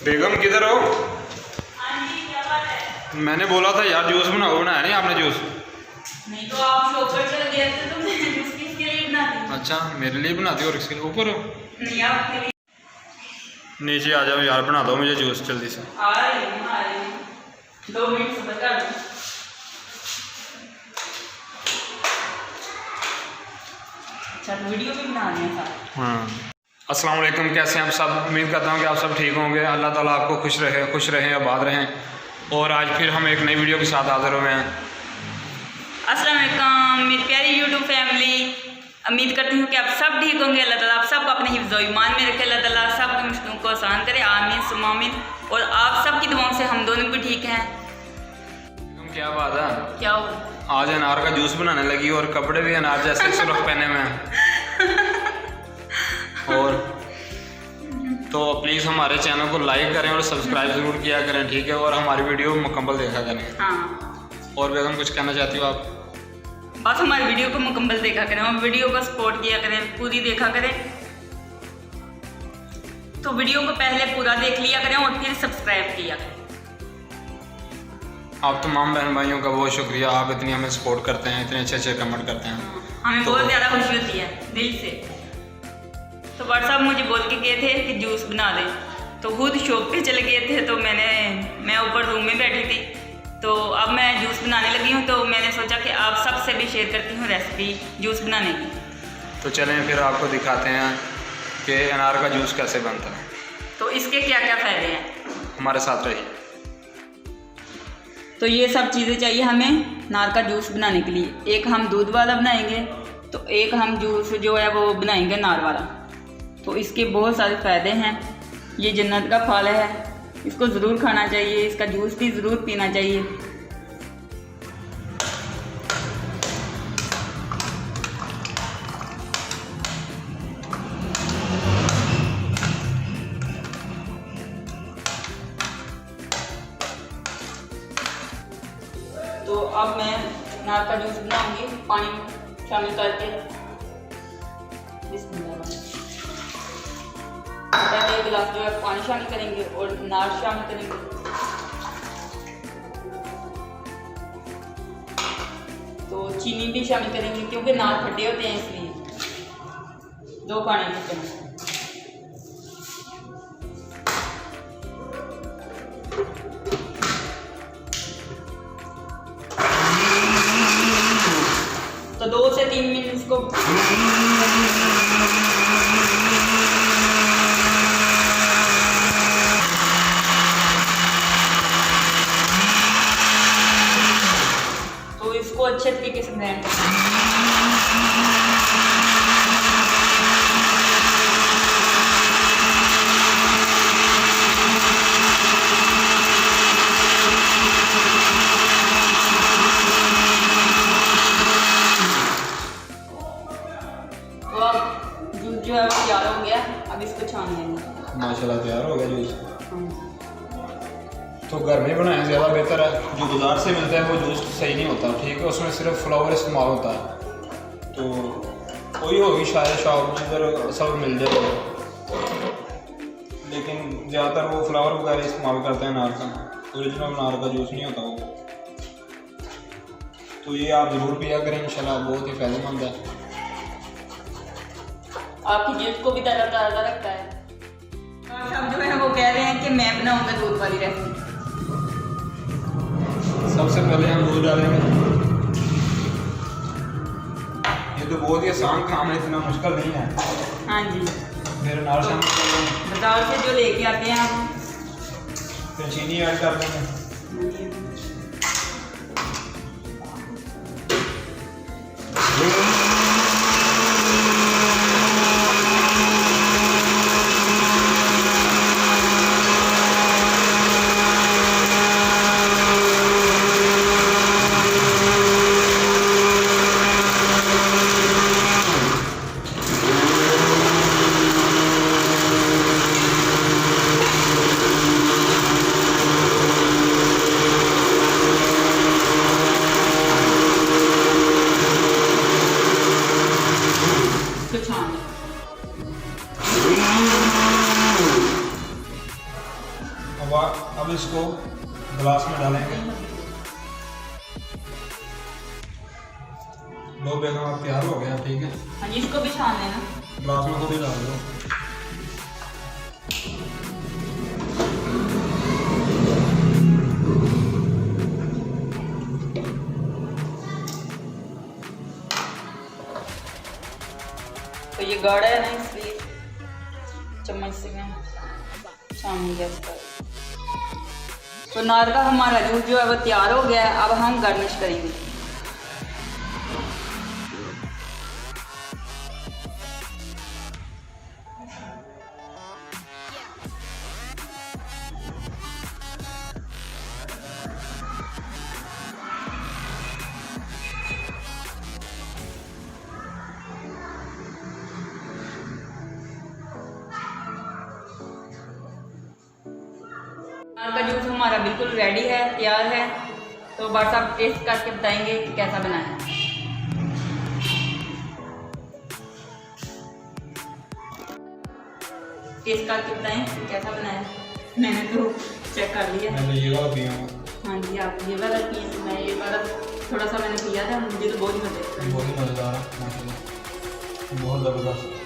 बेगम किधर हो? मैंने बोला था यार जूस बनाओ, बनाया नहीं आपने जूस? नहीं तो आप शॉप पर चले गए थे तो मैं जूस किसके लिए बनाती? अच्छा मेरे लिए बनाती हो और इसके ऊपर हो? नहीं आपके लिए। नीचे आ जाओ यार, बना दो मुझे जूस जल्दी से। आ रही हूँ 2 मिनट से बता दो। अच्छा वीडियो भी बना रहे हैं साथ। हाँ अस्सलाम वालेकुम, कैसे हैं आप सब? उम्मीद करता हूँ कि आप सब ठीक होंगे। अल्लाह ताला आपको खुश रहें आबाद रहें। और आज फिर हम एक नई वीडियो के साथ हाजिर हुए हैं। अस्सलाम वालेकुम मेरी प्यारी यूट्यूब फैमिली, उम्मीद करती हूँ कि आप सब ठीक होंगे। अल्लाह ताला आप सबको अपने हिफ्ज़ व ईमान में रखे। अल्लाह ताला सबकी मुश्किलों को आसान करे, आमीन सुम्मा आमीन। और आप सब की दुआओं से हम दोनों भी ठीक हैं। क्या बात है, क्या हो? आज अनार का जूस बनाने लगी और कपड़े भी अनार जैसे सुर्ख पहने हुए हैं। और तो प्लीज़ हमारे चैनल को लाइक करें और सब्सक्राइब ज़रूर किया करें, ठीक है? और हमारी वीडियो मुकम्मल देखा करें। हाँ और बेगम कुछ कहना चाहती हो आप? बस हमारी वीडियो को मुकम्मल देखा करें और वीडियो को सपोर्ट किया करें, पूरी देखा करें। तो वीडियो को पहले पूरा देख लिया करें और फिर सब्सक्राइब किया करें। आप तमाम बहन भाइयों का बहुत शुक्रिया, आप इतनी हमें सपोर्ट करते हैं, इतने अच्छे कमेंट करते हैं। हमें बहुत ज़्यादा खुशी होती है दिल से। तो व्हाट्सएप मुझे बोल के गए थे कि जूस बना दे, तो खुद शॉप पे चले गए थे। तो मैं ऊपर रूम में बैठी थी, तो अब मैं जूस बनाने लगी हूँ। तो मैंने सोचा कि आप सबसे भी शेयर करती हूँ रेसिपी जूस बनाने की। तो चलें फिर आपको दिखाते हैं कि अनार का जूस कैसे बनता है। तो इसके क्या क्या फ़ायदे हैं, हमारे साथ रहिए। तो ये सब चीज़ें चाहिए हमें अनार का जूस बनाने के लिए। एक हम दूध वाला बनाएंगे, तो एक हम जूस जो है वो बनाएंगे अनार वाला। तो इसके बहुत सारे फ़ायदे हैं। ये जन्नत का फल है, इसको ज़रूर खाना चाहिए, इसका जूस भी ज़रूर पीना चाहिए। तो अब मैं अनार का जूस बनाऊंगी पानी शामिल करके। पहले 1 गिलास जो है पानी शामिल करेंगे और अनार शामिल करेंगे। तो चीनी भी शामिल करेंगे क्योंकि अनार खट्टे होते हैं, इसलिए 2 खाने के चम्मच। तो 2 से 3 मिनट इसको अच्छे तरीके से ब्लेंड तो अब जूस जो है वो तैयार हो गया। अब इसको छान लेंगे। माशाल्लाह तैयार हो गया जूस। तो घर में बनाया ज़्यादा बेहतर है, जो बाजार से मिलता है वो जूस सही नहीं होता, ठीक है? उसमें सिर्फ फ्लावर इस्तेमाल होता है। तो कोई होगी शायद शॉप में इधर सब मिल जाएगा, लेकिन ज़्यादातर वो फ्लावर वगैरह इस्तेमाल करते हैं अनार का। ओरिजिनल अनार का जूस नहीं होता वो। तो ये आप ज़रूर पिया करें इंशाल्लाह, बहुत ही फ़ायदेमंद है। आपकी जेब को भी ताज़ा रखता है। और सब जो है वो कह रहे हैं कि मैं बनाऊंगा दूध वाली रेसिपी। सबसे पहले हम दूध डालेंगे। ये तो बहुत ही आसान काम है, इतना मुश्किल नहीं है। हाँ जी। फिर अनार शामिल कर देंगे, बाजार से जो लेके आते हैं हम। फिर चीनी ऐड कर देंगे। अब इसको गिलास में डालेंगे। दो बेगम अब तैयार हो गया, ठीक है। हाँ जी, इसको भी छान लेना। गिलास में खुद ही डाल दो। तो ये गाढ़ा है ना, इसलिए चम्मच से मैं छान गया इसका। तो नार का हमारा जूस जो है वो तैयार हो गया है। अब हम गार्निश करेंगे। नार का जूस हमारा बिल्कुल रेडी है, तैयार है। तो बार साहब टेस्ट करके बताएंगे कि कैसा बना है। टेस्ट करके बताएं कि कैसा बना है। मैंने तो चेक कर लिया। मैंने ये वाला पिया। हाँ जी, आप ये वाला पिए। मैं ये वाला थोड़ा सा मैंने पिया था, मुझे तो बहुत ही बहुत ही मज़ेदार है माशाल्लाह, बहुत ज़बरदस्त।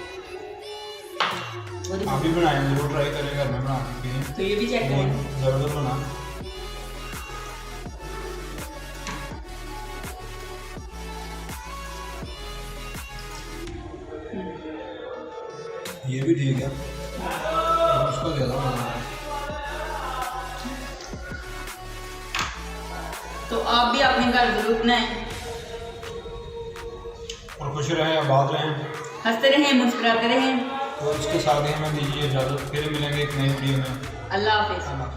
आप भी बनाएं, जरूर ट्राई करें, घर में बना के पिए। तो ये भी चेक करें, ज़बरदस्त बना। ये भी ठीक है, उसको ज़्यादा मज़ा है। तो आप भी अपने घर जरूर बनाएं और खुश रहें, आबाद रहें, हंसते रहें, मुस्कुराते रहें। तो इसके साथ ही हमें दीजिए इजाज़त। फिर मिलेंगे एक नई वीडियो में। अल्लाह हाफिज़। अल्लाह।